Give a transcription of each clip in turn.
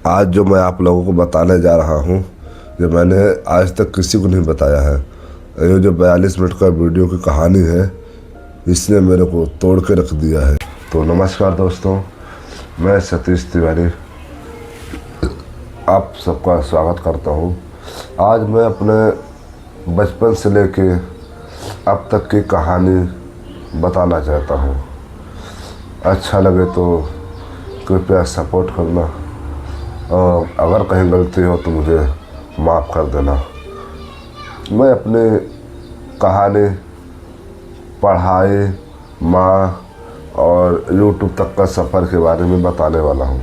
आज जो मैं आप लोगों को बताने जा रहा हूँ, जो मैंने आज तक किसी को नहीं बताया है। ये जो 42 मिनट का वीडियो की कहानी है, इसने मेरे को तोड़ के रख दिया है। तो नमस्कार दोस्तों, मैं सतीश तिवारी आप सबका स्वागत करता हूँ। आज मैं अपने बचपन से लेके अब तक की कहानी बताना चाहता हूँ। अच्छा लगे तो कृपया सपोर्ट करना, और अगर कहीं गलती हो तो मुझे माफ़ कर देना। मैं अपनी कहानी, पढ़ाई, माँ और YouTube तक का सफ़र के बारे में बताने वाला हूँ।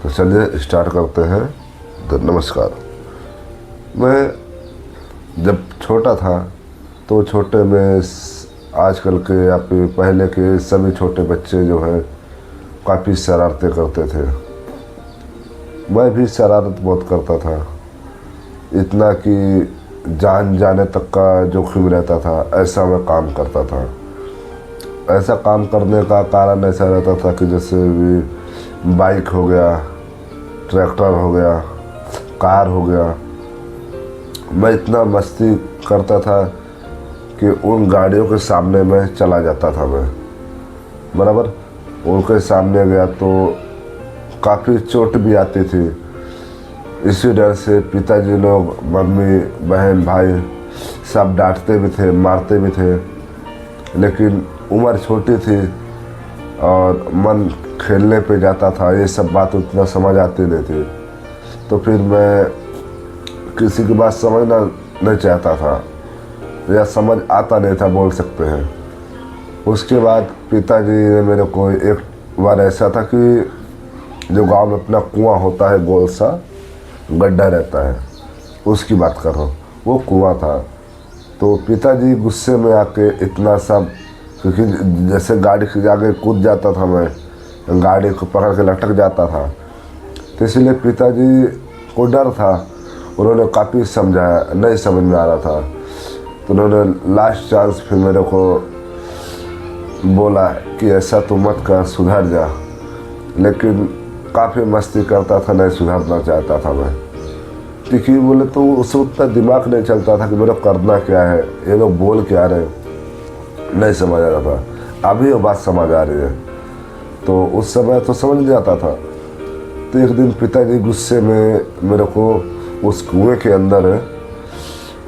तो चलिए स्टार्ट करते हैं। तो नमस्कार। मैं जब छोटा था तो छोटे में आजकल के या फिर पहले के सभी छोटे बच्चे जो हैं काफ़ी शरारतें करते थे। मैं भी शरारत बहुत करता था, इतना कि जान जाने तक का जोखिम रहता था। ऐसा मैं काम करता था। ऐसा काम करने का कारण ऐसा रहता था कि जैसे भी बाइक हो गया, ट्रैक्टर हो गया, कार हो गया, मैं इतना मस्ती करता था कि उन गाड़ियों के सामने मैं चला जाता था। मैं बराबर उनके सामने गया तो काफ़ी चोट भी आती थी। इसी डर से पिताजी लोग, मम्मी, बहन, भाई सब डांटते भी थे, मारते भी थे। लेकिन उम्र छोटी थी और मन खेलने पे जाता था, ये सब बात उतना समझ आती नहीं थी। तो फिर मैं किसी की बात समझना नहीं चाहता था, या समझ आता नहीं था बोल सकते हैं। उसके बाद पिताजी ने मेरे को एक बार ऐसा था कि जो गांव में अपना कुआं होता है, गोल सा गड्ढा रहता है, उसकी बात कर रहा हूँ, वो कुआं था। तो पिताजी गुस्से में आके इतना सा, क्योंकि जैसे गाड़ी के आगे कूद जाता था मैं, गाड़ी को पकड़ के लटक जाता था, तो इसलिए पिताजी को डर था। उन्होंने काफ़ी समझाया, नहीं समझ में आ रहा था, तो उन्होंने लास्ट चांस फिर मेरे को बोला कि ऐसा तो मत कर, सुधर जा। लेकिन काफ़ी मस्ती करता था, नहीं सुधरना चाहता था मैं, क्योंकि बोले तो उस वक्त दिमाग नहीं चलता था कि मेरा करना क्या है, ये लोग बोल क्या रहे, नहीं समझ आ रहा था। अभी वो बात समझ आ रही है, तो उस समय तो समझ नहीं आता था। तो एक दिन पिताजी गुस्से में मेरे को उस कुएं के अंदर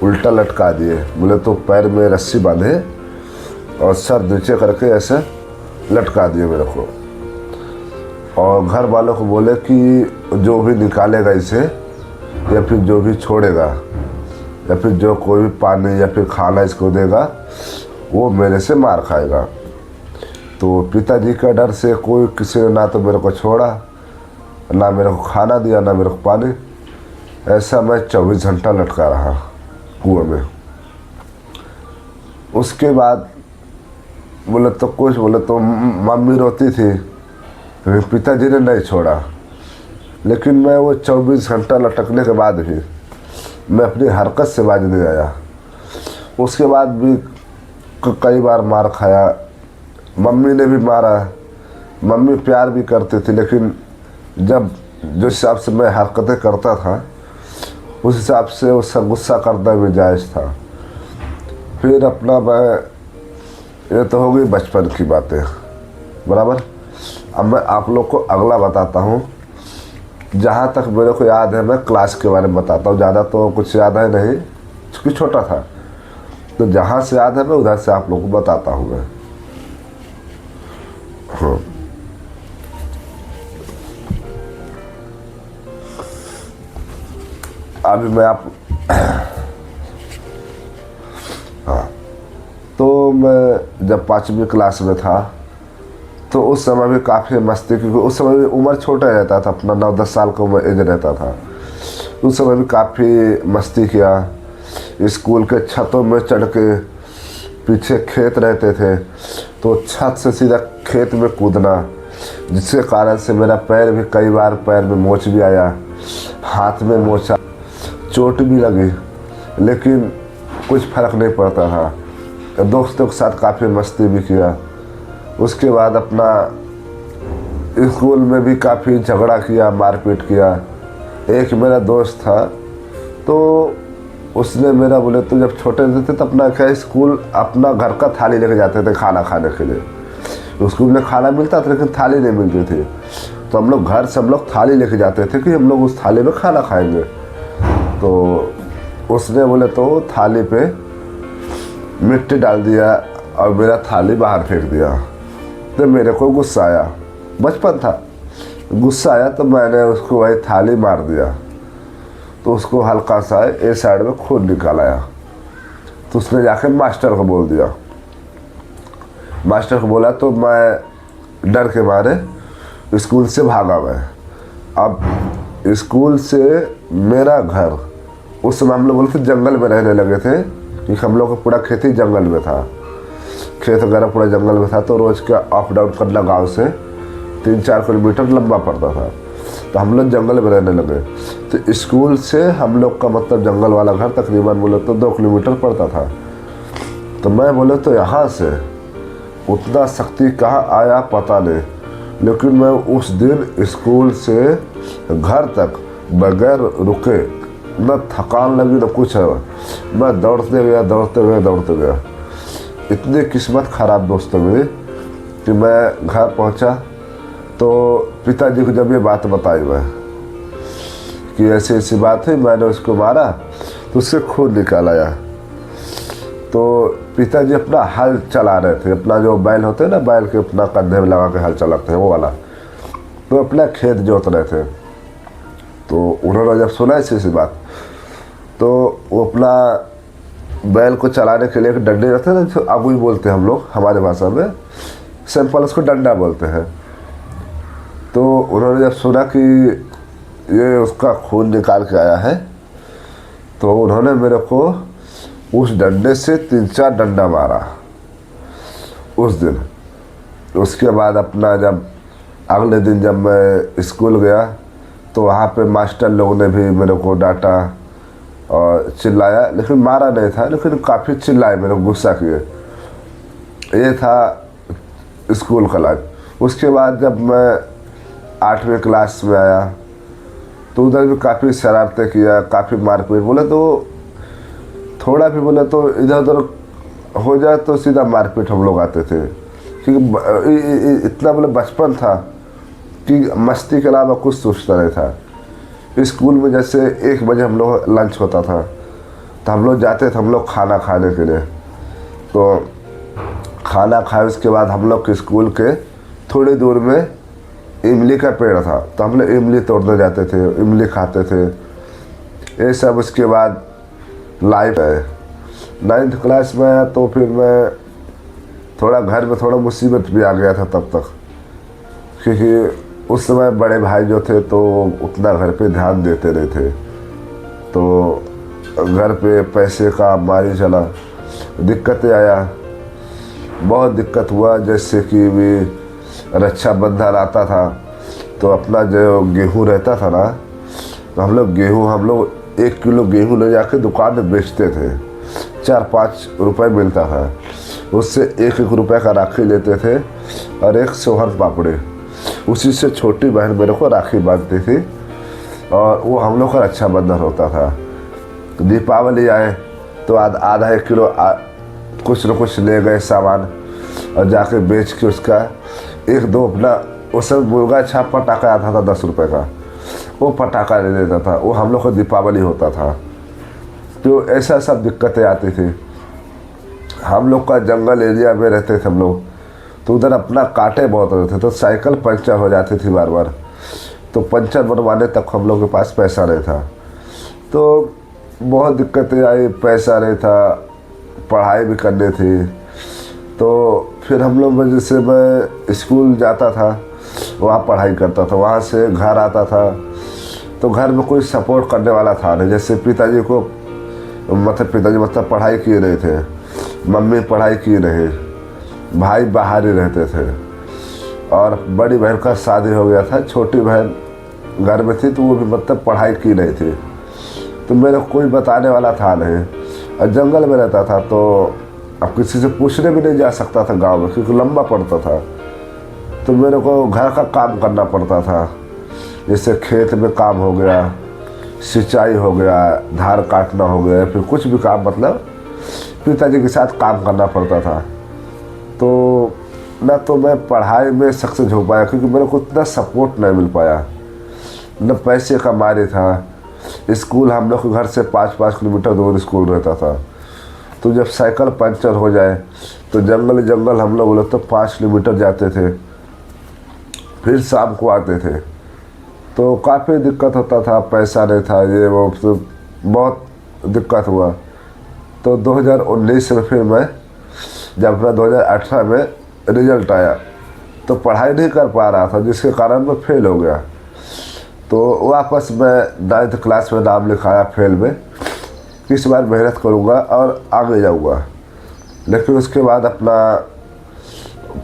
उल्टा लटका दिए। बोले तो पैर में रस्सी बांधे और सर नीचे करके ऐसे लटका दिए मेरे को, और घर वालों को बोले कि जो भी निकालेगा इसे, या फिर जो भी छोड़ेगा, या फिर जो कोई भी पानी या फिर खाना इसको देगा, वो मेरे से मार खाएगा। तो पिताजी का डर से कोई किसी ने ना तो मेरे को छोड़ा, ना मेरे को खाना दिया, ना मेरे को पानी। ऐसा मैं 24 घंटा लटका रहा कुएं में। उसके बाद बोले तो मम्मी रोती थी, पिताजी ने नहीं छोड़ा। लेकिन मैं वो 24 घंटा लटकने के बाद भी मैं अपनी हरकत से बाज नहीं आया। उसके बाद भी कई बार मार खाया, मम्मी ने भी मारा। मम्मी प्यार भी करती थी, लेकिन जब जो हिसाब से मैं हरकतें करता था, उस हिसाब से उसका गुस्सा करना भी जायज़ था। फिर अपना मैं, ये तो हो गई बचपन की बातें, बराबर। अब मैं आप लोग को अगला बताता हूँ। जहाँ तक मेरे को याद है, मैं क्लास के बारे में बताता हूँ, ज़्यादा तो कुछ याद है नहीं क्योंकि छोटा था। तो जहाँ से याद है मैं उधर से आप लोग को बताता हूँ मैं। हाँ, अभी मैं हाँ, तो मैं जब 5वीं क्लास में था तो उस समय भी काफ़ी मस्ती, क्योंकि उस समय भी उम्र छोटा रहता था, अपना 9-10 साल का उम्र एज रहता था। उस समय भी काफ़ी मस्ती किया। स्कूल के छतों में चढ़ के, पीछे खेत रहते थे तो छत से सीधा खेत में कूदना, जिसके कारण से मेरा पैर भी, कई बार पैर में मोच भी आया, हाथ में मोचा, चोट भी लगी, लेकिन कुछ फ़र्क नहीं पड़ता था। दोस्तों के साथ काफ़ी मस्ती भी किया। उसके बाद अपना स्कूल में भी काफ़ी झगड़ा किया, मारपीट किया। एक मेरा दोस्त था, तो उसने मेरा बोले तो जब छोटे थे तो अपना क्या स्कूल अपना घर का थाली लेके जाते थे खाना खाने के लिए। स्कूल में खाना मिलता था लेकिन थाली नहीं मिलती थी, तो हम लोग घर से हम लोग थाली लेके जाते थे कि हम लोग उस थाली में खाना खाएंगे। तो उसने बोले तो थाली पे मिट्टी डाल दिया और मेरा थाली बाहर फेंक दिया। तो मेरे को गुस्सा आया, बचपन था, गुस्सा आया तो मैंने उसको वही थाली मार दिया। तो उसको हल्का सा ए साइड में खून निकाल आया। तो उसने जाके मास्टर को बोल दिया। मास्टर को बोला तो मैं डर के मारे स्कूल से भागा मैं। अब स्कूल से मेरा घर, उस समय हम लोग बोलते जंगल में रहने लगे थे क्योंकि हम लोग का पूरा खेती जंगल में था, खेत वगैरह पूरा जंगल में था। तो रोज़ का अप डाउन करना गांव से 3-4 किलोमीटर लंबा पड़ता था, तो हम लोग जंगल में रहने लगे। तो स्कूल से हम लोग का मतलब जंगल वाला घर तकरीबन बोले तो 2 किलोमीटर पड़ता था। तो मैं बोले तो यहाँ से उतना शक्ति कहाँ आया पता नहीं, लेकिन मैं उस दिन स्कूल से घर तक बगैर रुके, न थकान लगी न कुछ है, मैं दौड़ते गया। इतनी किस्मत ख़राब दोस्तों मेरी कि मैं घर पहुंचा तो पिताजी को जब ये बात बताई मैं कि ऐसी ऐसी बात हुई, मैंने उसको मारा तो उससे खून निकाल आया। तो पिताजी अपना हल चला रहे थे, अपना जो बैल होते हैं ना, बैल के अपना कंधे में लगा के हल चलाते हैं वो वाला, तो अपना खेत जोत रहे थे। तो उन्होंने जब सुना ऐसी बात तो वो अपना बैल को चलाने के लिए एक डंडे रहते हैं ना, जो अगुई बोलते हैं हम लोग हमारे भाषा में, सिंपल उसको डंडा बोलते हैं। तो उन्होंने जब सुना कि ये उसका खून निकाल के आया है तो उन्होंने मेरे को उस डंडे से 3-4 डंडा मारा उस दिन। उसके बाद अपना जब अगले दिन जब मैं स्कूल गया तो वहाँ पे मास्टर लोगों ने भी मेरे को डांटा और चिल्लाया, लेकिन मारा नहीं था, लेकिन काफ़ी चिल्लाए, मेरे को गुस्सा किए। ये था स्कूल का लाइफ। उसके बाद जब मैं 8वीं क्लास में आया तो उधर भी काफ़ी शरारतें किया, काफ़ी मारपीट, बोले तो थोड़ा भी बोले तो इधर उधर हो जाए तो सीधा मारपीट हम लोग आते थे, क्योंकि इतना बोले बचपन था कि मस्ती के अलावा कुछ सोचता नहीं था। स्कूल में जैसे 1 बजे हम लोग लंच होता था तो हम लोग जाते थे हम लोग खाना खाने के लिए। तो खाना खाए उसके बाद हम लोग के स्कूल के थोड़ी दूर में इमली का पेड़ था, तो हम लोग इमली तोड़ने जाते थे, इमली खाते थे, ये सब। उसके बाद लाइफ है 9th क्लास में आया तो फिर मैं थोड़ा घर में थोड़ा मुसीबत भी आ गया था तब तक, क्योंकि उस समय बड़े भाई जो थे तो उतना घर पे ध्यान देते नहीं थे। तो घर पे पैसे का मारी चला, दिक्कतें आया, बहुत दिक्कत हुआ। जैसे कि भी रक्षाबंधन आता था तो अपना जो गेहूँ रहता था ना, तो हम लोग 1 किलो गेहूँ ले जाके दुकान में बेचते थे, 4-5 रुपए मिलता था, उससे 1-1 रुपये का राखी लेते थे और 1 सोहर पापड़ी, उसी से छोटी बहन मेरे को राखी बांधती थी और वो हम लोग का रक्षाबंधन होता था। तो दीपावली आए तो आधा 1 किलो कुछ न कुछ ले गए सामान और जाके बेच के उसका 1-2 अपना वो सब मुर्गा छाप पटाखा आता था 10 रुपये का, वो पटाखा ले लेता था, वो हम लोग का दीपावली होता था। तो ऐसा सब दिक्कतें आती थी। हम लोग का जंगल एरिया में रहते थे हम लोग, तो उधर अपना कांटे बहुत होते थे, तो साइकिल पंचर हो जाती थी बार बार, तो पंचर बनवाने तक हम लोग के पास पैसा नहीं था। तो बहुत दिक्कतें आई, पैसा नहीं था, पढ़ाई भी करनी थी। तो फिर हम लोग जैसे मैं स्कूल जाता था, वहाँ पढ़ाई करता था, वहाँ से घर आता था तो घर में कोई सपोर्ट करने वाला था नहीं। जैसे पिताजी को मतलब पढ़ाई किए नहीं थे, मम्मी पढ़ाई किए नहीं, भाई बाहर ही रहते थे और बड़ी बहन का शादी हो गया था, छोटी बहन घर में थी तो वो भी मतलब पढ़ाई की नहीं थी। तो मेरे कोई बताने वाला था नहीं और जंगल में रहता था, तो अब किसी से पूछने भी नहीं जा सकता था गांव में, क्योंकि लंबा पड़ता था। तो मेरे को घर का काम करना पड़ता था, जैसे खेत में काम हो गया, सिंचाई हो गया, धान काटना हो गया, फिर कुछ भी काम, मतलब पिताजी के साथ काम करना पड़ता था। तो ना तो मैं पढ़ाई में सक्सेस हो पाया क्योंकि मेरे को उतना सपोर्ट नहीं मिल पाया, न पैसे का मारे था। स्कूल हम लोग के घर से 5-5 किलोमीटर दूर स्कूल रहता था। तो जब साइकिल पंचर हो जाए तो जंगल जंगल हम लोग तो 5 किलोमीटर जाते थे, फिर शाम को आते थे। तो काफ़ी दिक्कत होता था, पैसा नहीं था, ये वो, तो बहुत दिक्कत हुआ। तो 2019 में फिर मैं, जब अपना 2018 में रिजल्ट आया तो पढ़ाई नहीं कर पा रहा था, जिसके कारण मैं फेल हो गया। तो वापस मैं 9th क्लास में नाम लिखाया फेल में, इस बार मेहनत करूँगा और आगे जाऊँगा। लेकिन उसके बाद अपना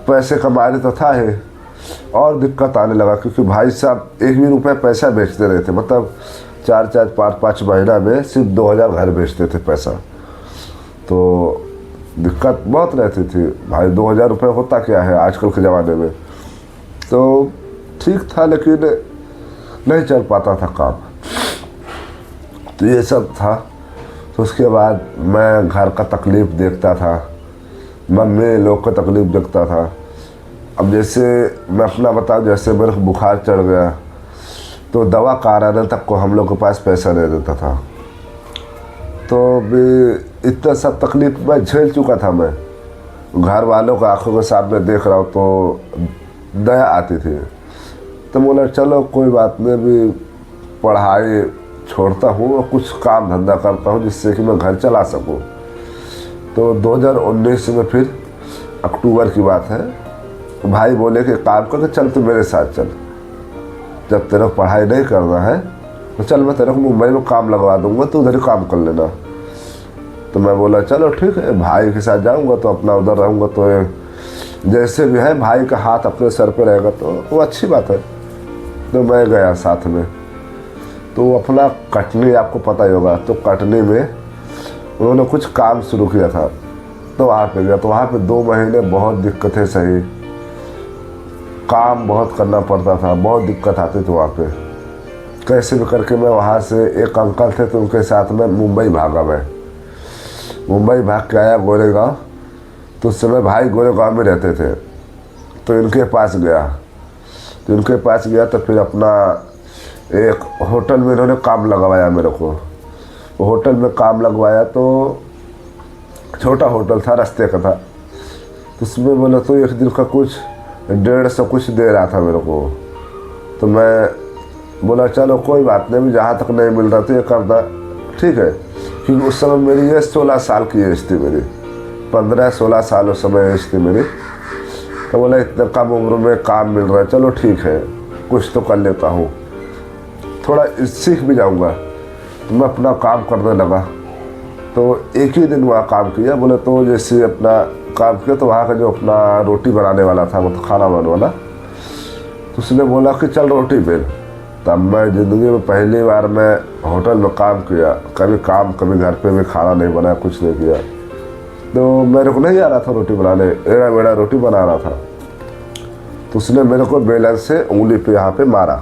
पैसे कमाने तो था ही, और दिक्कत आने लगा क्योंकि भाई साहब 1 भी रुपये पैसा बेचते रहे थे, मतलब 4-4, 5-5 महीना में सिर्फ 2000 घर बेचते थे पैसा। तो दिक्कत बहुत रहती थी भाई, 2000 रुपये होता क्या है आजकल के ज़माने में। तो ठीक था लेकिन नहीं चल पाता था काम, तो ये सब था। तो उसके बाद मैं घर का तकलीफ़ देखता था, मम्मी लोग का तकलीफ़ देखता था। अब जैसे मैं अपना बताऊँ, जैसे मेरे को बुखार चढ़ गया तो दवा कराने तक को हम लोग के पास पैसा नहीं देता था। तो भी इतना सब तकलीफ़ मैं झेल चुका था। मैं घर वालों का आंखों के सामने देख रहा हूँ तो दया आती थी। तो बोला चलो कोई बात नहीं, भी पढ़ाई छोड़ता हूँ और कुछ काम धंधा करता हूँ जिससे कि मैं घर चला सकूँ। तो 2019 में फिर अक्टूबर की बात है, तो भाई बोले कि काम करके चल तू मेरे साथ चल, जब तेरे को पढ़ाई नहीं करना है तो चल मैं तेरे को मुंबई में काम लगवा दूंगा, तू उधर ही काम कर लेना। तो मैं बोला चलो ठीक है, भाई के साथ जाऊंगा तो अपना उधर रहूँगा, तो जैसे भी है भाई का हाथ अपने सर पे रहेगा तो वो अच्छी बात है। तो मैं गया साथ में। तो अपना कटनी आपको पता ही होगा, तो कटनी में उन्होंने कुछ काम शुरू किया था, तो वहाँ पे गया। तो वहाँ पे 2 महीने बहुत दिक्कतें सही, काम बहुत करना पड़ता था, बहुत दिक्कत आती थी वहाँ पे। कैसे भी करके मैं वहाँ से, एक अंकल थे तो उनके साथ में मुंबई भागा। मैं मुंबई भाग के आया गोरेगांव। तो उस समय भाई गोरेगांव में रहते थे, तो इनके पास गया। तो इनके पास गया तो फिर अपना एक होटल में इन्होंने काम लगवाया मेरे को। वो होटल में काम लगवाया तो छोटा होटल था, रास्ते का था। तो उसमें बोला तो एक दिन का कुछ 150 कुछ दे रहा था मेरे को। तो मैं बोला चलो कोई बात नहीं, जहाँ तक नहीं मिल रहा तो ये करना ठीक है। क्योंकि उस समय मेरी ये 16 साल की एज थी, मेरी 15-16 साल उस समय एज थी मेरी। तो बोला इतने कम उम्र में काम मिल रहा है, चलो ठीक है कुछ तो कर लेता हूँ, थोड़ा सीख भी जाऊँगा। तो मैं अपना काम करने लगा। तो एक ही दिन वहाँ काम किया। बोले तो जैसे अपना काम किया तो वहाँ का जो अपना रोटी बनाने वाला था, मतलब खाना बनाने वाला, तो उसने बोला कि चल रोटी बेल। तब मैं ज़िंदगी में पहली बार मैं होटल में काम किया, कभी घर पे भी खाना नहीं बनाया, कुछ नहीं किया। तो मेरे को नहीं आ रहा था रोटी बनाने, एड़ा मेड़ा रोटी बना रहा था। तो उसने मेरे को बेलन से उंगली पे यहाँ पे मारा,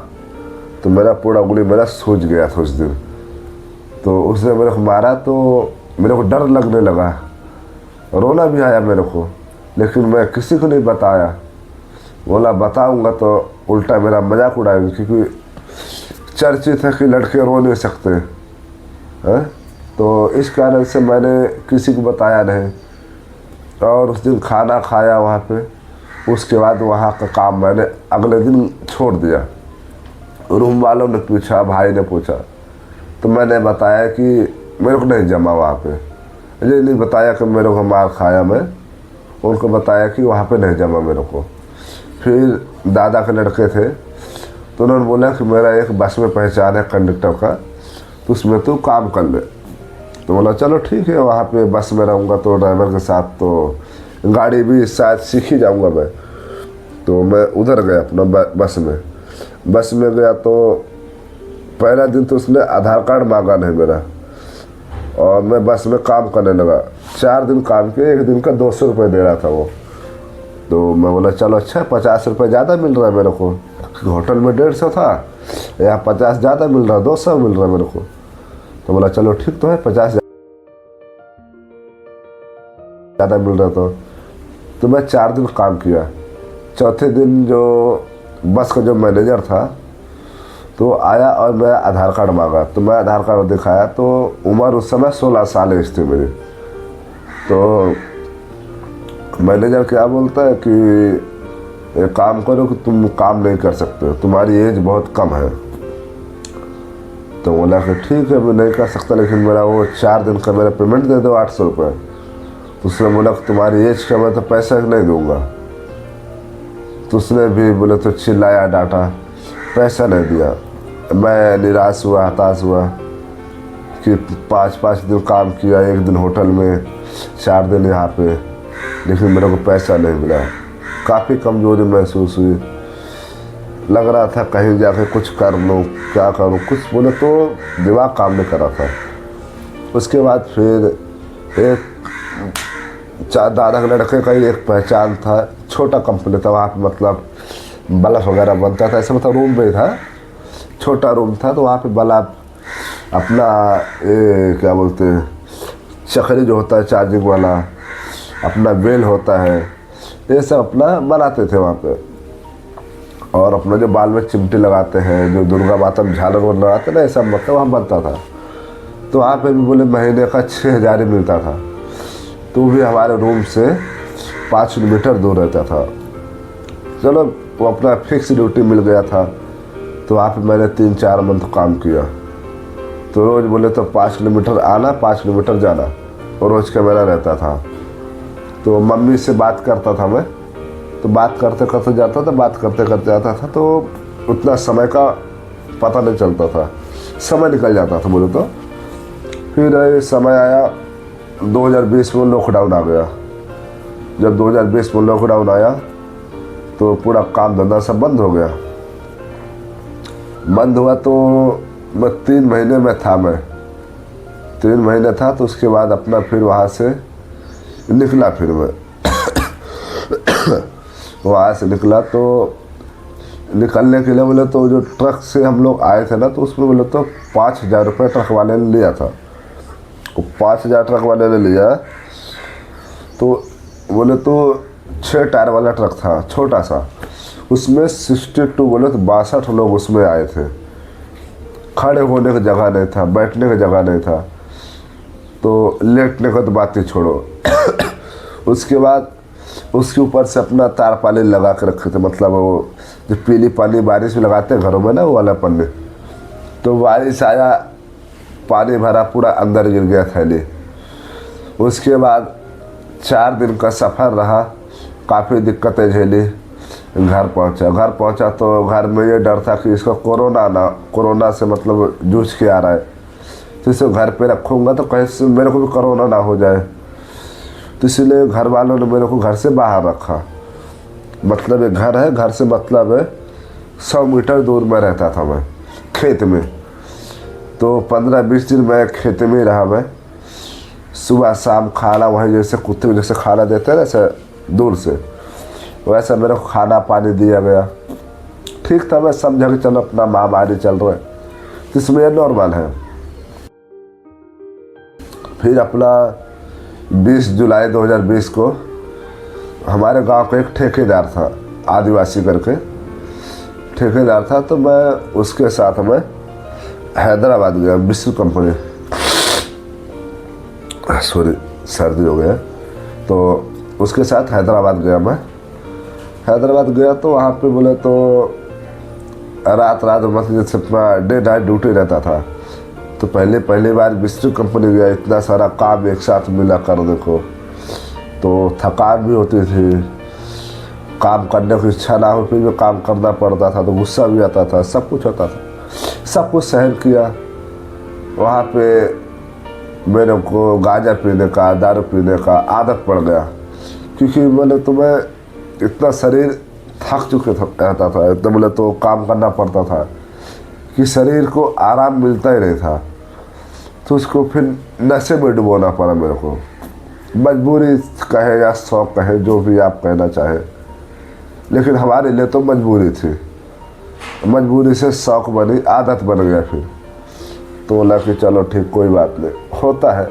तो मेरा पूरा उंगली मेरा सूज गया था उस दिन। तो उसने मेरे को मारा तो मेरे को डर लगने लगा, रोना भी आया मेरे को, लेकिन मैं किसी को नहीं बताया। बोला बताऊंगा तो उल्टा मेरा मजाक उड़ाएंगे, क्योंकि चर्चित है कि लड़के रो नहीं सकते हैं। तो इस कारण से मैंने किसी को बताया नहीं। और उस दिन खाना खाया वहाँ पे, उसके बाद वहाँ का काम मैंने अगले दिन छोड़ दिया। रूम वालों ने पूछा, भाई ने पूछा, तो मैंने बताया कि मेरे को नहीं जमा वहाँ पे। मुझे नहीं बताया कि मेरे को मार खाया, मैं उनको बताया कि वहाँ पे नहीं जमा मेरे को। फिर दादा के लड़के थे तो उन्होंने बोला कि मेरा एक बस में पहचान है कंडक्टर का, तो उसमें तू काम कर ले। तो बोला चलो ठीक है, वहाँ पे बस में रहूँगा तो ड्राइवर के साथ, तो गाड़ी भी शायद सीख ही जाऊँगा मैं। तो मैं उधर गया अपना बस में गया। तो पहला दिन तो उसने आधार कार्ड मांगा नहीं मेरा, और मैं बस में काम करने लगा। 4 दिन काम किए, एक दिन का 200 रुपये दे रहा था वो। तो मैं बोला चलो अच्छा, 50 रुपये ज़्यादा मिल रहा है मेरे को, होटल में 150 था यहाँ 50 ज़्यादा मिल रहा, 200 मिल रहा मेरे को। तो बोला चलो ठीक तो है, 50 ज़्यादा मिल रहा तो मैं 4 दिन काम किया। चौथे दिन जो बस का जो मैनेजर था तो आया और मैं आधार कार्ड मांगा, तो मैं आधार कार्ड दिखाया तो उम्र उस समय 16 साल एज थी मेरी। तो मैनेजर क्या बोलता है कि एक काम करो कि तुम काम नहीं कर सकते, तुम्हारी एज बहुत कम है। तो बोला कि ठीक है मैं नहीं कर सकता, लेकिन मेरा वो 4 दिन का मेरा पेमेंट दे दो 800 रुपये। तो उसने बोला कि तुम्हारी एज का मैं तो पैसा नहीं दूंगा। तो उसने भी बोले तो चिल्लाया डांटा, पैसा नहीं दिया। मैं निराश हुआ, हताश हुआ कि 5-5 दिन काम किया, 1 दिन होटल में, 4 दिन यहाँ पे, लेकिन मेरे को पैसा नहीं मिला। काफ़ी कमज़ोरी महसूस हुई, लग रहा था कहीं जाके कुछ कर लूँ, क्या करूँ, कुछ बोले तो दिमाग काम नहीं कर रहा था। उसके बाद फिर एक दादा के लड़के का ही एक पहचान था, छोटा कंपनी था वहाँ पे, मतलब बल्ब वगैरह बनता था, ऐसे मतलब रूम में था, छोटा रूम था। तो वहाँ पे बल्ब अपना क्या बोलते हैं चक्री जो होता है चार्जिंग वाला, अपना बेल होता है, ये सब अपना बनाते थे वहाँ पे। और अपना जो बाल में चिमटी लगाते हैं, जो दुर्गा माता में झालर वो लगाते हैं ना, ये सब मतलब वहाँ बनता था। तो वहाँ पे भी बोले महीने का 6000 ही मिलता था, तो भी हमारे रूम से 5 किलोमीटर दूर रहता था। चलो वो अपना फिक्स ड्यूटी मिल गया था। तो वहाँ पे मैंने 3-4 मंथ काम किया। तो रोज़ बोले तो 5 किलोमीटर आना, 5 किलोमीटर जाना, और रोज़ का मेरा रहता था। तो मम्मी से बात करता था मैं, तो बात करते करते जाता था, बात करते करते आता था, तो उतना समय का पता नहीं चलता था, समय निकल जाता था बोले तो। फिर समय आया 2020 में, लॉकडाउन आ गया। जब 2020 में लॉकडाउन आया तो पूरा काम धंधा सब बंद हो गया। बंद हुआ तो मैं 3 महीने में था, मैं 3 महीने था। तो उसके बाद अपना फिर वहाँ से निकला, फिर मैं वहाँ से निकला। तो निकलने के लिए बोले तो जो ट्रक से हम लोग आए थे ना, तो उसमें बोले तो 5000 रुपये ट्रक वाले ने लिया था। तो 5000 ट्रक वाले ने लिया, तो बोले तो 6 टायर वाला ट्रक था, छोटा सा। उसमें 62 बोले तो 62 लोग उसमें आए थे। खड़े होने की जगह नहीं था, बैठने की जगह नहीं था, तो लेटने का तो बात ही छोड़ो। उसके बाद उसके ऊपर से अपना तारपाली लगा के रखे थे, मतलब वो जो पीली पानी बारिश में लगाते हैं घरों में ना, वो वाला पन्नी। तो बारिश आया, पानी भरा, पूरा अंदर गिर गया थैली। उसके बाद 4 दिन का सफ़र रहा, काफ़ी दिक्कतें झेली। घर पहुंचा तो घर में ये डर था कि इसका कोरोना से मतलब जूझ के आ रहा है, तो इसे घर पे रखूँगा तो कहीं से मेरे को भी कोरोना ना हो जाए। तो इसलिए घर वालों ने मेरे को घर से बाहर रखा। मतलब एक घर है, घर से मतलब है 100 मीटर दूर में रहता था मैं, खेत में। तो 15-20 दिन मैं खेत में ही रहा। मैं सुबह शाम खाना वहीं जैसे कुत्ते को जैसे खाना देते हैं ऐसे दूर से, वैसा मेरे को खाना पानी दिया गया। ठीक था, मैं समझा कि चलो अपना महामारी चल रहा है, तो इसमें ये नॉर्मल है। फिर अपना 20 जुलाई 2020 को हमारे गांव का एक ठेकेदार था, आदिवासी करके ठेकेदार था। तो मैं उसके साथ में हैदराबाद गया, विश्व कंपनी, सॉरी सर्दी हो गया। तो उसके साथ हैदराबाद गया मैं। हैदराबाद गया तो वहाँ पे बोले तो रात मतलब जैसे अपना डे नाइट ड्यूटी रहता था। तो पहली बार विश्व कंपनी गया, इतना सारा काम एक साथ मिला कर देखो, तो थकान भी होती थी, काम करने की इच्छा ना हो फिर भी काम करना पड़ता था, तो गुस्सा भी आता था, सब कुछ होता था, सब कुछ सहन किया। वहाँ पे मेरे को गांजा पीने का, दारू पीने का आदत पड़ गया, क्योंकि मैंने तो मैं इतना शरीर थक चुके रहता था, इतना बोले तो काम करना पड़ता था कि शरीर को आराम मिलता ही नहीं था। तो उसको फिर नशे में डुबोना पड़ा मेरे को, मजबूरी कहे या शौक कहे, जो भी आप कहना चाहे, लेकिन हमारे लिए तो मजबूरी थी। मजबूरी से शौक बनी, आदत बन गया। फिर तो बोला कि चलो ठीक, कोई बात नहीं, होता है।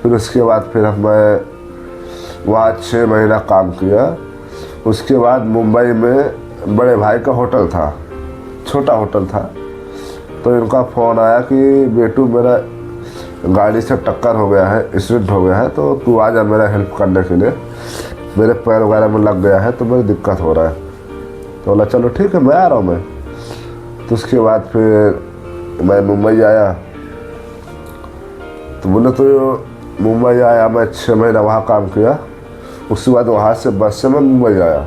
फिर उसके बाद फिर मैं वहाँ 6 महीना काम किया। उसके बाद मुंबई में बड़े भाई का होटल था, छोटा होटल था। तो इनका फ़ोन आया कि बेटू मेरा गाड़ी से टक्कर हो गया है, एक्सीडेंट हो गया है, तो तू आ जा मेरा हेल्प करने के लिए, मेरे पैर वगैरह में लग गया है तो मेरी दिक्कत हो रहा है। तो बोला चलो ठीक है, मैं आ रहा हूँ मैं। तो उसके बाद फिर मैं मुंबई आया। तो बोले तो मुंबई आया, मैं 6 महीना वहाँ काम किया। उसके बाद वहाँ से बस से मैं मुंबई आया।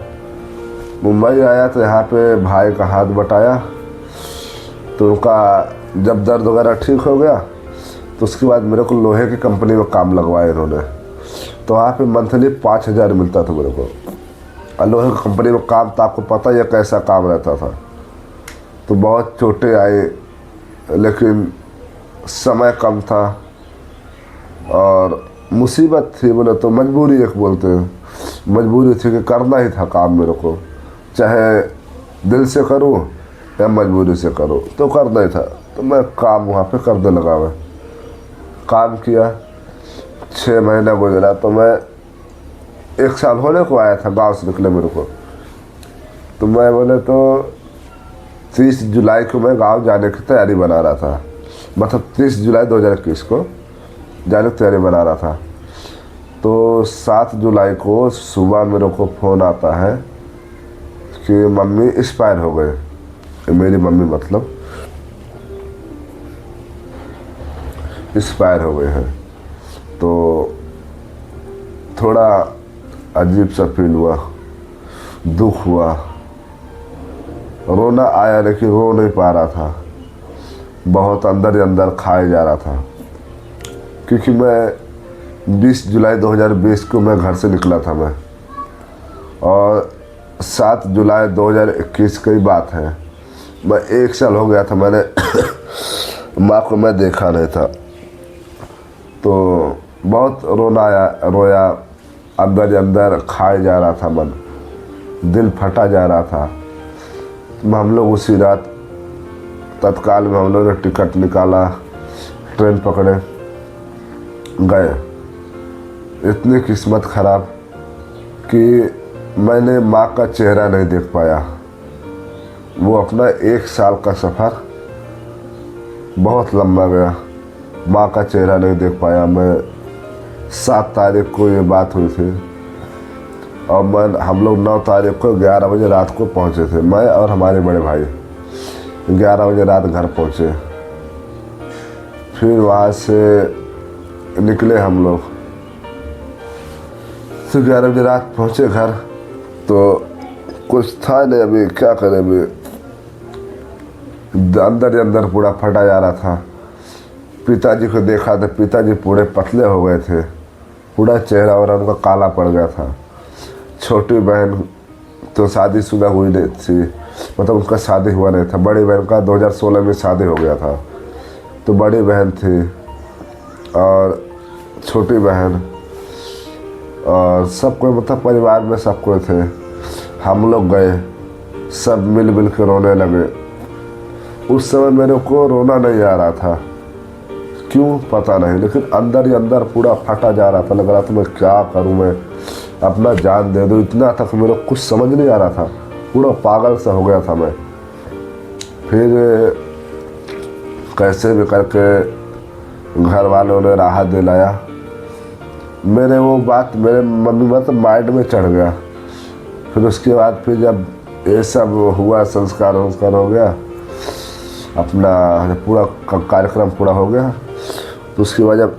मुंबई आया तो यहाँ पे भाई का हाथ बटाया। तो उनका जब दर्द वगैरह ठीक हो गया तो उसके बाद मेरे को लोहे की कंपनी में काम लगवाया इन्होंने। तो वहाँ पे मंथली 5,000 मिलता था मेरे को। और लोहे की कंपनी में काम तो आपको पता ही है कैसा काम रहता था। तो बहुत चोटें आई, लेकिन समय कम था और मुसीबत थी, बोले तो मजबूरी एक बोलते हैं। मजबूरी थी कि करना ही था काम मेरे को, चाहे दिल से करूं या मजबूरी से करूं, तो करना ही था। तो मैं काम वहाँ पे करने लगा। मैं काम किया, 6 महीना गुजरा। तो मैं 1 साल होने को आया था गांव से निकले मेरे को। तो मैं बोले तो 30 जुलाई को मैं गांव जाने की तैयारी बना रहा था, मतलब 30 जुलाई 2021 को जाने की तैयारी बना रहा था। तो 7 जुलाई को सुबह मेरे को फ़ोन आता है कि मम्मी एक्सपायर हो गए। मेरी मम्मी मतलब एक्सपायर हो गए हैं। तो थोड़ा अजीब सा फील हुआ, दुख हुआ, रोना आया, लेकिन रो नहीं पा रहा था। बहुत अंदर ही अंदर खाए जा रहा था, क्योंकि मैं 20 जुलाई 2020 को मैं घर से निकला था मैं, और 7 जुलाई 2021 की बात है। मैं 1 साल हो गया था, मैंने माँ को मैं देखा नहीं था। तो बहुत रोना आया, रोया, अंदर ही अंदर खाए जा रहा था मन, दिल फटा जा रहा था। हम लोग उसी रात तत्काल में हम लोग ने टिकट निकाला, ट्रेन पकड़े, गए। इतनी किस्मत ख़राब कि मैंने माँ का चेहरा नहीं देख पाया। वो अपना 1 साल का सफ़र बहुत लंबा गया, माँ का चेहरा नहीं देख पाया मैं। 7 तारीख को ये बात हुई थी और हम लोग 9 तारीख को 11 बजे रात को पहुँचे थे, मैं और हमारे बड़े भाई 11 बजे रात घर पहुँचे। फिर वहाँ से निकले हम लोग, तो 11 बजे रात पहुँचे घर। तो कुछ था नहीं, अभी क्या करें, अभी अंदर ही अंदर पूरा फटा जा रहा था। पिताजी को देखा तो पिताजी पूरे पतले हो गए थे, पूरा चेहरा और उनका काला पड़ गया था। छोटी बहन तो शादीशुदा हुई नहीं थी, मतलब उनका शादी हुआ नहीं था। बड़ी बहन का 2016 में शादी हो गया था। तो बड़ी बहन थी और छोटी बहन और सब कोई, मतलब परिवार में सब कोई थे। हम लोग गए, सब मिल के रोने लगे। उस समय मेरे को रोना नहीं आ रहा था, क्यों पता नहीं, लेकिन अंदर ही अंदर पूरा फटा जा रहा था। लग रहा था मैं क्या करूं, मैं अपना जान दे दूं। इतना तक मेरे को कुछ समझ नहीं आ रहा था, पूरा पागल सा हो गया था मैं। फिर कैसे भी करके घर वालों ने राहत दिलाया। मेरे वो बात मेरे मम्मी मतलब माइंड में चढ़ गया। फिर उसके बाद फिर जब ये सब हुआ, संस्कार हो गया, अपना पूरा कार्यक्रम पूरा हो गया, तो उसके बाद जब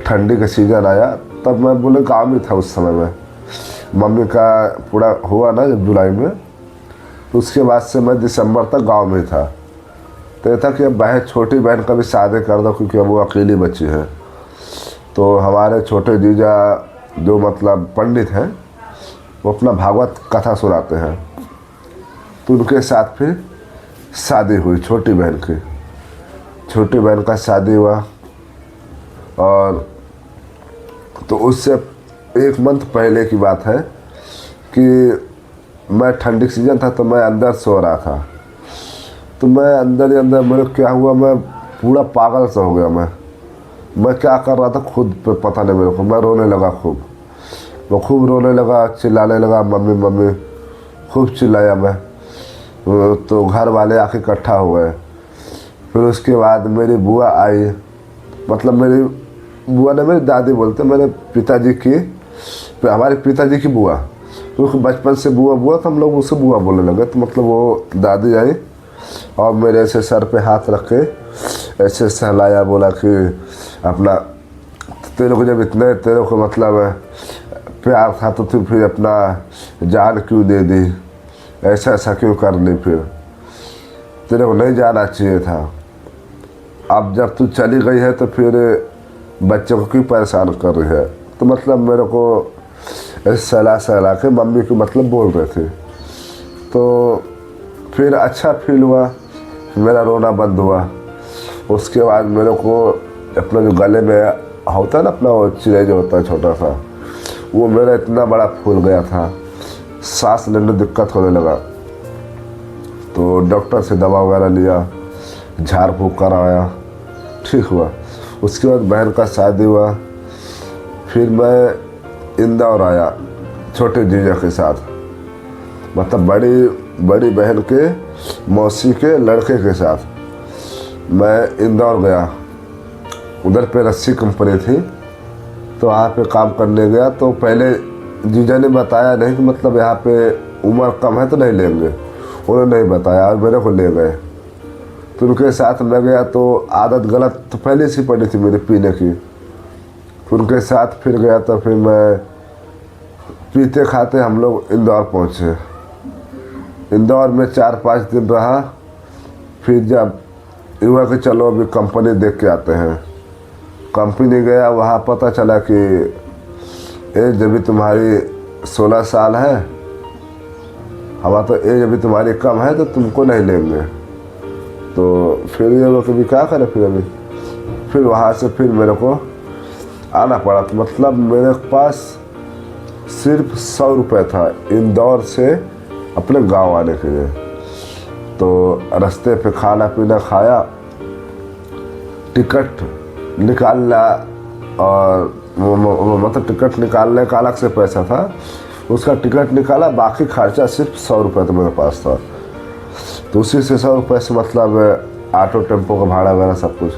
ठंडी का सीज़न आया तब मैं बोले गाँव में था उस समय में। मम्मी का पूरा हुआ ना जब जुलाई में, तो उसके बाद से मैं दिसंबर तक गांव में था। तो ये था कि अब छोटी बहन का भी शादी कर दो, क्योंकि अब वो अकेली बच्ची है। तो हमारे छोटे जीजा जो मतलब पंडित हैं, वो अपना भागवत कथा सुनाते हैं। तो उनके साथ फिर शादी हुई छोटी बहन की। छोटी बहन का शादी हुआ, और तो उससे 1 मंथ पहले की बात है कि मैं ठंडी सीजन था तो मैं अंदर सो रहा था, तो मैं अंदर ही अंदर मेरे क्या हुआ, मैं पूरा पागल सा हो गया। मैं क्या कर रहा था खुद पे पता नहीं मेरे को। मैं रोने लगा खूब, मैं खूब रोने लगा, चिल्लाने लगा मम्मी मम्मी, खूब चिल्लाया मैं। तो घर वाले आके इकट्ठा हो गए। फिर उसके बाद मेरी बुआ आई, मतलब मेरी बुआ ने, मेरी दादी बोलते, मेरे पिताजी की, हमारे पिताजी की बुआ, क्योंकि बचपन से बुआ बुआ तो हम लोग उसे बुआ बोलने लगे। तो मतलब वो दादी आई और मेरे ऐसे सर पे हाथ रख के ऐसे सहलाया, बोला कि अपना तेरे को जब इतने तेरे को मतलब प्यार था तो तू फिर अपना जान क्यों दे दी, ऐसा ऐसा क्यों कर ली, फिर तेरे को नहीं जाना चाहिए था। अब जब तू चली गई है तो फिर बच्चों को क्यों परेशान कर रही है। तो मतलब मेरे को ऐसे सहला के मम्मी को मतलब बोल रहे थे। तो फिर अच्छा फील हुआ, मेरा रोना बंद हुआ। उसके बाद मेरे को अपना जो गले में होता है ना, अपना वो चिड़ै जो होता है छोटा सा, वो मेरा इतना बड़ा फूल गया था, सांस लेने में दिक्कत होने लगा। तो डॉक्टर से दवा वगैरह लिया, झाड़ फूँक कराया, ठीक हुआ। उसके बाद बहन का शादी हुआ, फिर मैं इंदौर आया छोटे जीजा के साथ, मतलब बड़ी बहन के मौसी के लड़के के साथ मैं इंदौर गया। उधर पे रस्सी कंपनी थी, तो वहाँ पे काम करने गया। तो पहले जीजा ने बताया नहीं कि मतलब यहाँ पे उम्र कम है तो नहीं लेंगे, उन्होंने नहीं बताया और मेरे को ले गए। तो उनके साथ मैं गया, तो आदत गलत तो पहले से पड़ी थी मेरी पीने की। उनके साथ फिर गया, तो फिर मैं पीते खाते हम लोग इंदौर पहुँचे। इंदौर में 4-5 दिन रहा। फिर जब युवा कि चलो अभी कंपनी देख के आते हैं, कंपनी गया, वहाँ पता चला कि एज अभी तुम्हारी 16 साल है, हमारा तो एज अभी तुम्हारी कम है तो तुमको नहीं लेंगे। तो फिर ये वो कभी क्या करें, फिर वहाँ से फिर मेरे को आना पड़ा। तो मतलब मेरे पास सिर्फ 100 रुपये था इंदौर से अपने गांव आने के लिए। तो रास्ते पे खाना पीना खाया, टिकट निकालना, और मतलब टिकट निकालने का अलग से पैसा था, उसका टिकट निकाला, बाकी खर्चा सिर्फ 100 रुपये तो मेरे पास था। तो उसी से 100 रुपये से मतलब ऑटो टेम्पो का भाड़ा वगैरह सब कुछ।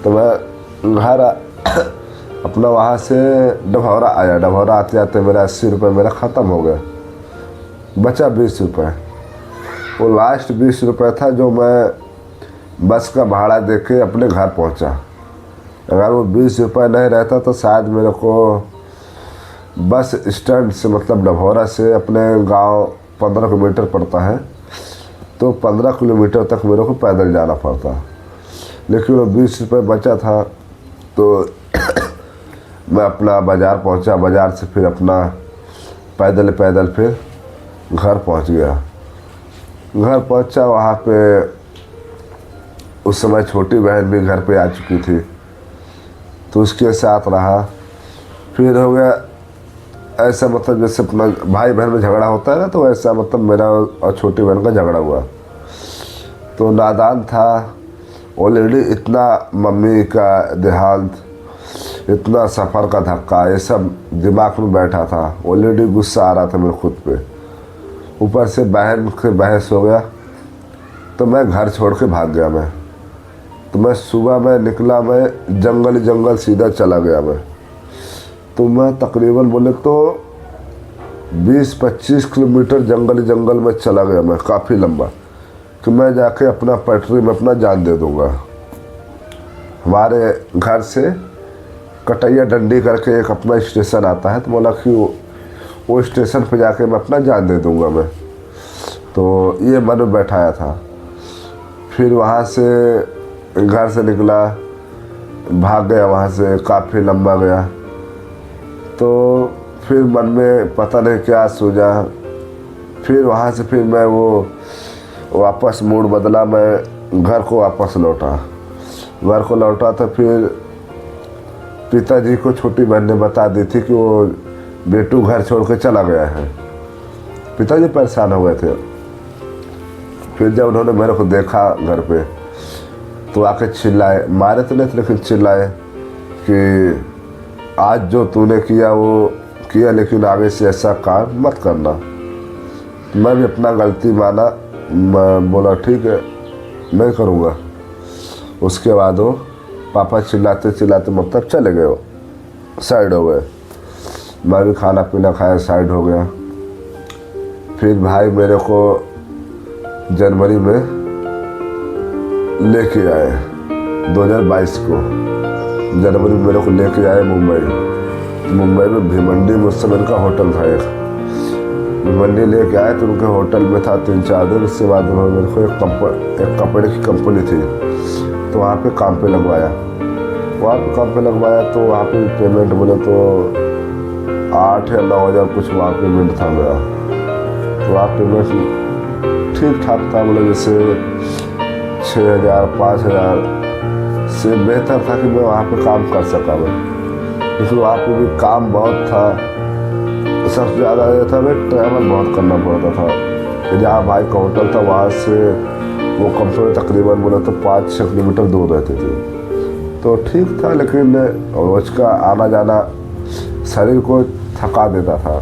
तो मैं घर अपना वहाँ से डभौरा आया। डभौरा आते आते मेरा 80 रुपये मेरा ख़त्म हो गया, बचा 20 रुपये। वो लास्ट 20 रुपये था जो मैं बस का भाड़ा दे के अपने घर पहुँचा। अगर वो 20 रुपये नहीं रहता तो शायद मेरे को बस स्टैंड से, मतलब डभौरा से अपने गांव 15 किलोमीटर पड़ता है, तो 15 किलोमीटर तक मेरे को पैदल जाना पड़ता। लेकिन वो 20 रुपये बचा था, तो मैं अपना बाज़ार पहुंचा, बाज़ार से फिर अपना पैदल फिर घर पहुंच गया। घर पहुंचा, वहाँ पे उस समय छोटी बहन भी घर पे आ चुकी थी, तो उसके साथ रहा। फिर हो गया ऐसा, मतलब जैसे अपना भाई बहन में झगड़ा होता है ना, तो ऐसा मतलब मेरा और छोटी बहन का झगड़ा हुआ। तो नादान था ऑलरेडी, इतना मम्मी का देहांत, इतना सफ़र का धक्का, ये सब दिमाग में बैठा था। ऑलरेडी गुस्सा आ रहा था मेरे खुद पे, ऊपर से बहन से बहस हो गया। तो मैं घर छोड़ के भाग गया। तो मैं सुबह में निकला, मैं जंगल सीधा चला गया। तो मैं तकरीबन बोले तो 20-25 किलोमीटर जंगल में चला गया मैं, काफ़ी लंबा, कि मैं जाके अपना पटरी में अपना जान दे दूँगा। हमारे घर से कटैया डंडी करके एक अपना स्टेशन आता है, तो बोला कि वो स्टेशन पे जाके मैं अपना जान दे दूँगा मैं। तो ये मन में बैठाया था। फिर वहाँ से घर से निकला, भाग गया वहाँ से, काफ़ी लंबा गया। तो फिर मन में पता नहीं क्या सूझा। फिर वहाँ से फिर मैं वो वापस मूड बदला, मैं घर को वापस लौटा। तो फिर पिताजी को छोटी बहन ने बता दी थी कि वो बेटू घर छोड़ के चला गया है। पिताजी परेशान हो गए थे। फिर जब उन्होंने मेरे को देखा घर पे तो आके चिल्लाए, मारे तो नहीं थे लेकिन चिल्लाए कि आज जो तूने किया वो किया, लेकिन आगे से ऐसा काम मत करना। मैं भी अपना गलती माना, मैं बोला ठीक है नहीं करूँगा। उसके बाद वो पापा चिल्लाते चिल्लाते मतलब चले गए, वो साइड हो गए। मैं भी खाना पीना खाया साइड हो गया। फिर भाई मेरे को जनवरी में लेके आए 2022 को जनवरी में मेरे को लेके आए मुंबई में भिवंडी में उस समय का होटल था एक, भिवंडी लेके आए तो उनके होटल में था 3-4 दिन। उसके बाद उन्होंने मेरे को एक कपड़े की कंपनी थी तो वहाँ पे काम पे लगवाया। तो वहाँ पे पेमेंट बोले तो 8 या 9 हज़ार कुछ वहाँ पेमेंट था मेरा। तो वहाँ पेमेंट ठीक ठाक था, मतलब जैसे 6,000 5,000 से बेहतर था कि मैं वहाँ पे काम कर सका मैं, लेकिन वहाँ पे भी काम बहुत था। सबसे ज़्यादा ये था मैं ट्रैवल बहुत करना पड़ता था। जहाँ भाई का होटल था वहाँ से वो कंपनी तकरीबन बोला तो 5-6 किलोमीटर दूर रहती थी। तो ठीक था, लेकिन रोज का आना जाना शरीर को थका देता था।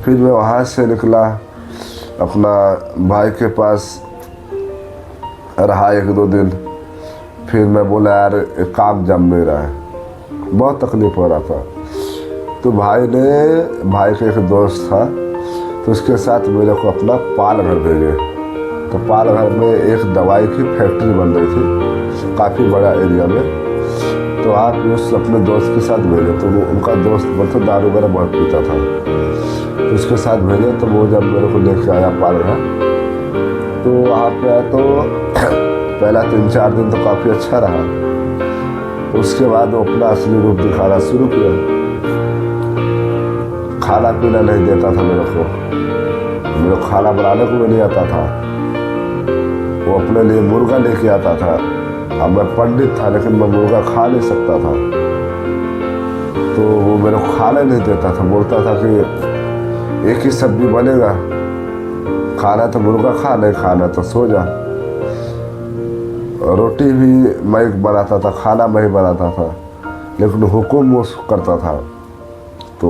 फिर मैं वहाँ से निकला, अपना भाई के पास रहा 1-2 दिन। फिर मैं बोला यार काम जम नहीं रहा है, बहुत तकलीफ हो रहा था। तो भाई का एक दोस्त था तो उसके साथ मेरे को अपना पाल घर भेजे। तो पाल घर में एक दवाई की फैक्ट्री बन रही थी काफ़ी बड़ा एरिया में। तो आप उस अपने दोस्त के साथ भेजे, तो उनका दोस्त मतलब दारू वगैरह बहुत पीता था, तो उसके साथ भेजे। तो वो जब मेरे को लेके आया पाल घर, तो वहाँ पे आया तो पहला 3-4 दिन तो काफ़ी अच्छा रहा। उसके बाद वो अपना असली रूप दिखाना शुरू किया। खाना पीना नहीं देता था मेरे को खाना बनाने को भी नहीं आता था। वो अपने लिए मुर्गा लेके आता था। अब मैं पंडित था लेकिन मैं मुर्गा खा नहीं सकता था, तो वो मेरे को खाने नहीं देता था। बोलता था कि एक ही सब्जी बनेगा, खाना तो मुर्गा खा, नहीं खाना तो सो जा। रोटी भी मैं बनाता था, खाना मैं ही बनाता था, लेकिन हुक्म वो करता था। तो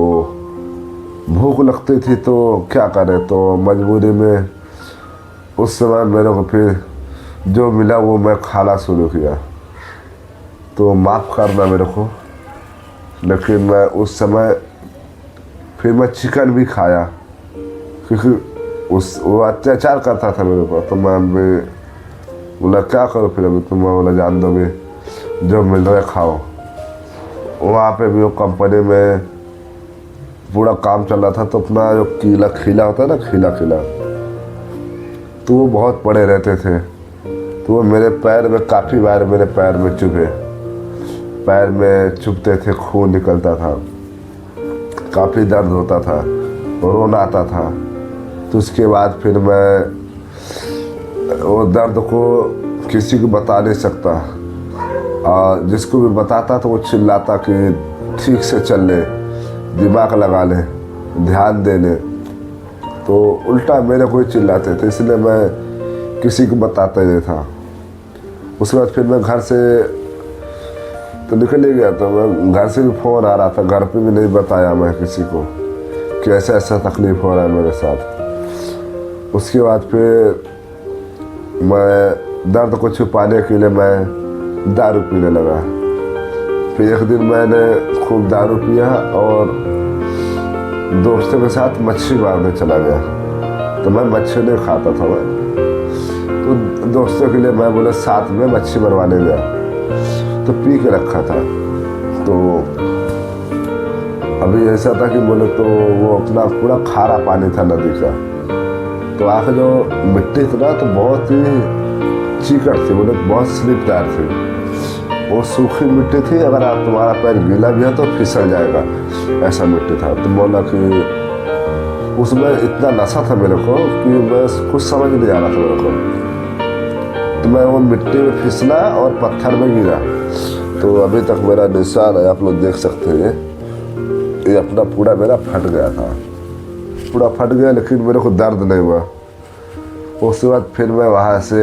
भूख लगती थी तो क्या करे, तो मजबूरी में उस समय मेरे को फिर जो मिला वो मैं खाना शुरू किया। तो माफ़ करना मेरे को, लेकिन मैं उस समय फिर मैं चिकन भी खाया, क्योंकि वो अत्याचार करता था मेरे को। तो मैं बोला क्या करो फिर अभी, तो मैं बोला जान दो भी, जो मिल रहा है खाओ। वहाँ पे भी वो कंपनी में पूरा काम चल रहा था, तो अपना जो खीला होता है ना, खीला तो वो बहुत बड़े रहते थे। तो वो मेरे पैर में काफ़ी बार मेरे पैर में चुभे, पैर में चुभते थे, खून निकलता था, काफ़ी दर्द होता था, रोना आता था। तो उसके बाद फिर मैं वो दर्द को किसी को बता नहीं सकता, और जिसको भी बताता तो वो चिल्लाता कि ठीक से चल ले, दिमाग लगा ले, ध्यान दे ले। तो उल्टा मेरे को ही चिल्लाते थे, इसलिए मैं किसी को बताता ही नहीं था। उसके बाद फिर मैं घर से तो निकल ही गया, तो मैं घर से भी फ़ोन आ रहा था, घर पे भी नहीं बताया मैं किसी को कि ऐसा ऐसा तकलीफ़ हो रहा है मेरे साथ। उसके बाद फिर मैं दर्द को छुपाने के लिए मैं दारू पीने लगा। फिर एक दिन मैंने खूब दारू पिया और दोस्तों के साथ मच्छी मारने चला गया। तो मैं मच्छी नहीं खाता था मैं, तो दोस्तों के लिए मैं बोले साथ में मच्छी मरवाने गया, तो पी के रखा था। तो अभी ऐसा था कि बोले तो वो अपना पूरा खारा पानी था नदी का, तो आखिर जो मिट्टी थी ना तो बहुत ही चीकट थी, बोले बहुत स्लिपदार थी। वो सूखी मिट्टी थी, अगर आप तुम्हारा पैर गीला भी है तो फिसल जाएगा, ऐसा मिट्टी था। तो बोला कि उसमें इतना नशा था मेरे को कि मैं कुछ समझ नहीं आ रहा था मेरे को। तो मैं वो मिट्टी में फिसला और पत्थर में गिरा। तो अभी तक मेरा निशान है, आप लोग देख सकते हैं, ये अपना पूरा मेरा फट गया था। पूरा फट गया, लेकिन मेरे को दर्द नहीं हुआ। उसके बाद फिर मैं वहाँ से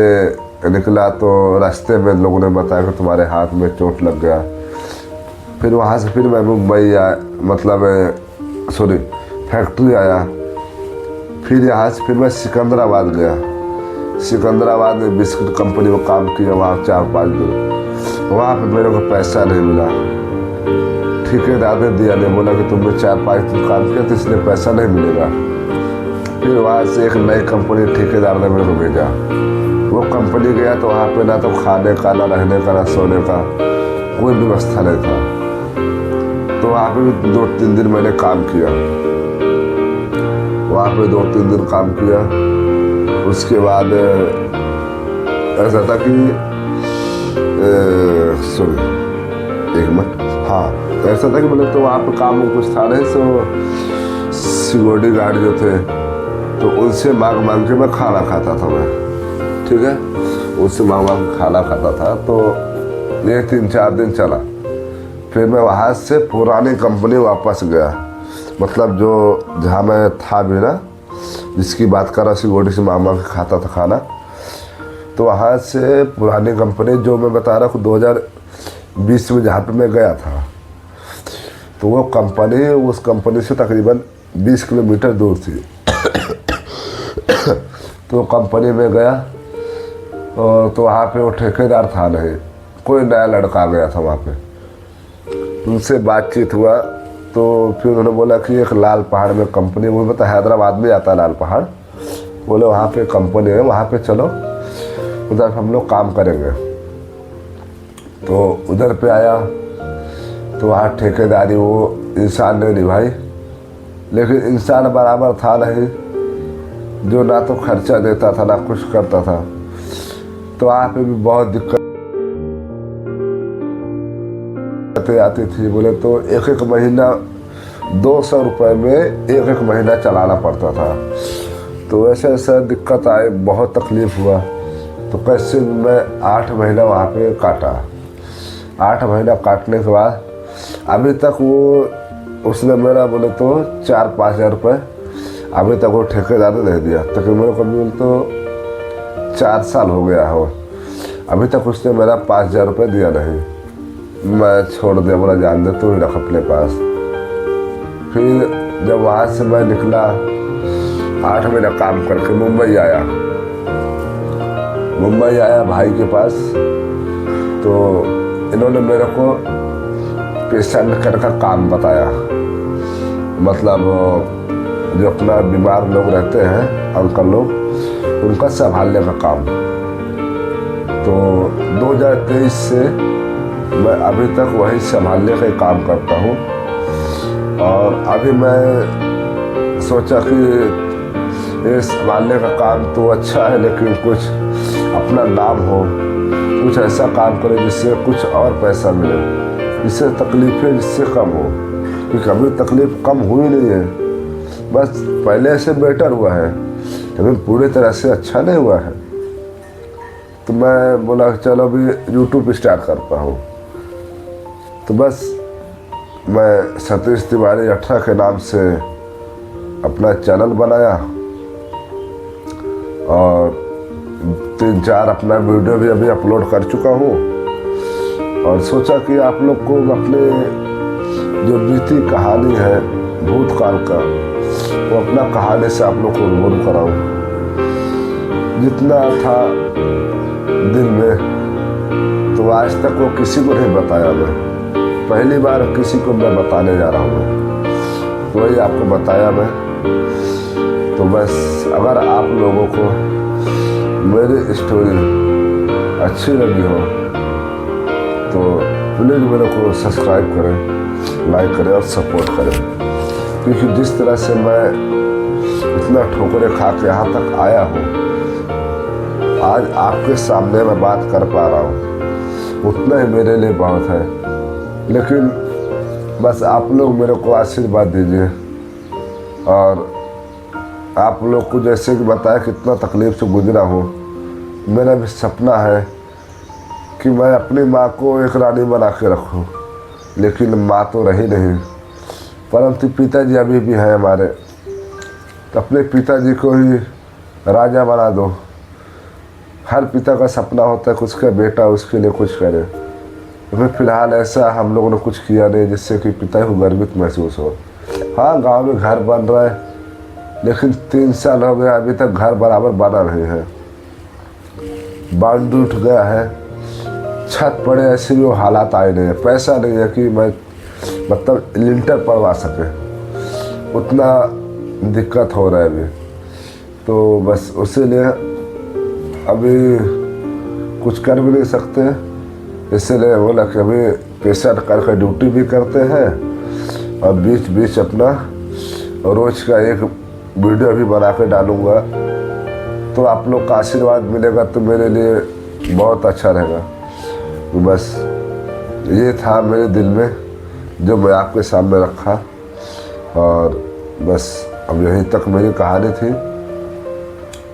निकला तो रास्ते में लोगों ने बताया कि तुम्हारे हाथ में चोट लग गया। फिर वहाँ से फिर मैं मुंबई आया, मतलब फैक्ट्री आया। फिर यहाँ से फिर मैं सिकंदराबाद गया। सिकंदराबाद में बिस्किट कंपनी में काम किया वहाँ 4-5 दिन। वहाँ पे मेरे को पैसा नहीं मिला। ठेकेदार ने दिया नहीं, बोला कि तुमने 4-5 दिन काम किया तो इसलिए पैसा नहीं मिलेगा। फिर वहाँ से एक नई कंपनी ठेकेदार ने मेरे को भेजा। वो कंपनी गया तो वहाँ पे ना तो खाने का, ना रहने का, ना सोने का कोई व्यवस्था नहीं था। तो वहाँ पे भी 2-3 दिन मैंने काम किया। वहाँ पे 2-3 दिन काम किया। उसके बाद ऐसा था कि ऐसा था कि मतलब तो वहाँ पे काम कुछ था नहीं। तो सिक्योरिटी गार्ड जो थे तो उनसे मांग के मैं खाना खाता था मैं, ठीक है, उससे मांग के खाना खाता था। तो ये 3-4 दिन चला। फिर मैं वहाँ से पुरानी कंपनी वापस गया, मतलब जो जहाँ मैं था भी ना, जिसकी बात कर रहा सिक्योरिटी से मांग के खाता था खाना। तो वहाँ से पुरानी कंपनी जो मैं बता रहा हूँ 2020 में जहाँ पे मैं गया था, तो वो कंपनी उस कंपनी से तकरीबन 20 किलोमीटर दूर थी। तो कंपनी में गया और तो वहाँ पे वो ठेकेदार था नहीं, कोई नया लड़का आ गया था वहाँ पे। उनसे बातचीत हुआ तो फिर उन्होंने बोला कि एक लाल पहाड़ में कंपनी, वो बता हैदराबाद में आता है लाल पहाड़, बोले वहाँ पे कंपनी है, वहाँ पे चलो, उधर हम लोग काम करेंगे। तो उधर पे आया तो वहाँ ठेकेदारी वो इंसान ने निभाई, लेकिन इंसान बराबर था नहीं, जो ना तो खर्चा देता था ना कुछ करता था। तो वहाँ पे भी बहुत दिक्कत आती थी। बोले तो एक महीना 200 रुपये में एक महीना चलाना पड़ता था। तो ऐसा दिक्कत आए, बहुत तकलीफ़ हुआ। तो कैसे मैं 8 महीना वहाँ पे काटा। 8 महीना काटने के बाद अभी तक वो उसने मेरा बोले तो 4-5 हज़ार रुपये अभी तक वो ठेकेदार ने नहीं दिया। तक मेरे को बोले तो 4 साल हो गया हो, अभी तक उसने मेरा 5,000 रुपये दिया नहीं। मैं छोड़ दिया, बोला जान दे, तू ही रख अपने पास। फिर जब वहाँ से मैं निकला 8 महीना काम करके मुंबई आया भाई के पास। तो इन्होंने मेरे को पेशेंट केयर का काम बताया, मतलब जो अपना बीमार लोग रहते हैं अंकल लोग, उनका संभालने का काम। तो 2023 से मैं अभी तक वही संभालने का काम करता हूँ। और अभी मैं सोचा कि ये संभालने का काम तो अच्छा है, लेकिन कुछ अपना नाम हो, कुछ ऐसा काम करे जिससे कुछ और पैसा मिले, जिससे तकलीफ़ें जिससे कम हो। क्योंकि अभी तकलीफ़ कम हुई नहीं है, बस पहले से बेटर हुआ है, लेकिन पूरी तरह से अच्छा नहीं हुआ है। तो मैं बोला चलो अभी यूट्यूब स्टार्ट करता हूँ। तो बस मैं सतीश तिवारी 18 के नाम से अपना चैनल बनाया और 3-4 अपना वीडियो भी अभी अपलोड कर चुका हूँ। और सोचा कि आप लोग को अपने जो बीती कहानी है भूतकाल का, वो अपना कहानी से आप लोग को रूबरू कराऊँ। जितना था दिल में, तो आज तक वो किसी को नहीं बताया। मैं पहली बार किसी को मैं बताने जा रहा हूँ, तो वही आपको बताया मैं। तो बस अगर आप लोगों को मेरी स्टोरी अच्छी लगी हो तो प्लीज़ मेरे को सब्सक्राइब करें, लाइक करें और सपोर्ट करें। क्योंकि जिस तरह से मैं इतना ठोकरें खा के यहाँ तक आया हूँ, आज आपके सामने मैं बात कर पा रहा हूँ, उतना ही मेरे लिए बहुत है। लेकिन बस आप लोग मेरे को आशीर्वाद दीजिए। और आप लोग को जैसे कि बताया कितना तकलीफ़ से गुजरा हूँ, मेरा भी सपना है कि मैं अपनी माँ को एक रानी बना के रखूँ, लेकिन माँ तो रही नहीं। परंतु पिताजी अभी भी हैं हमारे, तो अपने पिताजी को ही राजा बना दो। हर पिता का सपना होता है कि उसका बेटा उसके लिए कुछ करे। तो फिलहाल ऐसा हम लोगों ने कुछ किया नहीं जिससे कि पिता को गर्वित महसूस हो। हाँ, गांव में घर बन रहा है, लेकिन 3 साल हो गए अभी तक घर बराबर बना नहीं है। बाउंड्री उठ गया है, छत पड़े, ऐसे भी वो हालात आए नहीं है। पैसा नहीं है कि मैं मतलब लिंटर पड़वा सके, उतना दिक्कत हो रहा है अभी। तो बस उसीलिए अभी कुछ कर भी नहीं सकते, इसीलिए बोला कि अभी पेशा करके ड्यूटी भी करते हैं और बीच बीच अपना रोज का एक वीडियो भी बना के डालूँगा। तो आप लोग का आशीर्वाद मिलेगा तो मेरे लिए बहुत अच्छा रहेगा। तो बस ये था मेरे दिल में जो मैं आपके सामने रखा, और बस अब यहीं तक मेरी कहानी थी।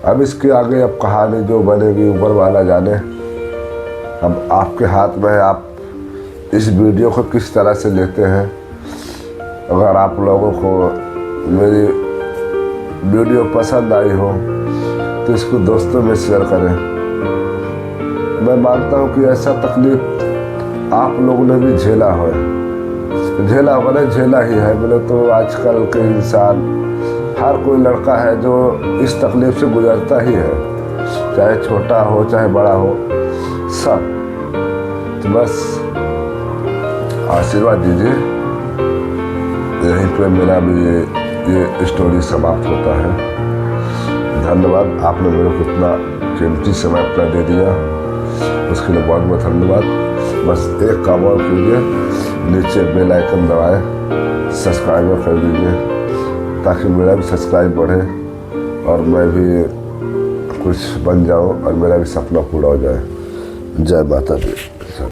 अब इसके आगे अब कहानी जो बनेगी ऊपर वाला जाने। अब आपके हाथ में है, आप इस वीडियो को किस तरह से लेते हैं। अगर आप लोगों को मेरी वीडियो पसंद आई हो तो इसको दोस्तों में शेयर करें। मैं मानता हूँ कि ऐसा तकलीफ आप लोगों ने भी झेला है, झेला होगा, झेला ही है। बोले तो आजकल के इंसान, हर कोई लड़का है जो इस तकलीफ से गुजरता ही है, चाहे छोटा हो चाहे बड़ा हो, सब। तो बस आशीर्वाद दीजिए। यहीं पे मेरा भी ये स्टोरी समाप्त होता है। धन्यवाद, आपने मेरे को इतना कीमती समय अपना दे दिया, उसके लिए बहुत बहुत धन्यवाद। बस एक काम और कीजिए, नीचे बेल आइकन दबाएं, सब्सक्राइब कर दीजिए ताकि मेरा भी सब्सक्राइब बढ़े और मैं भी कुछ बन जाऊं और मेरा भी सपना पूरा हो जाए। जय माता दी।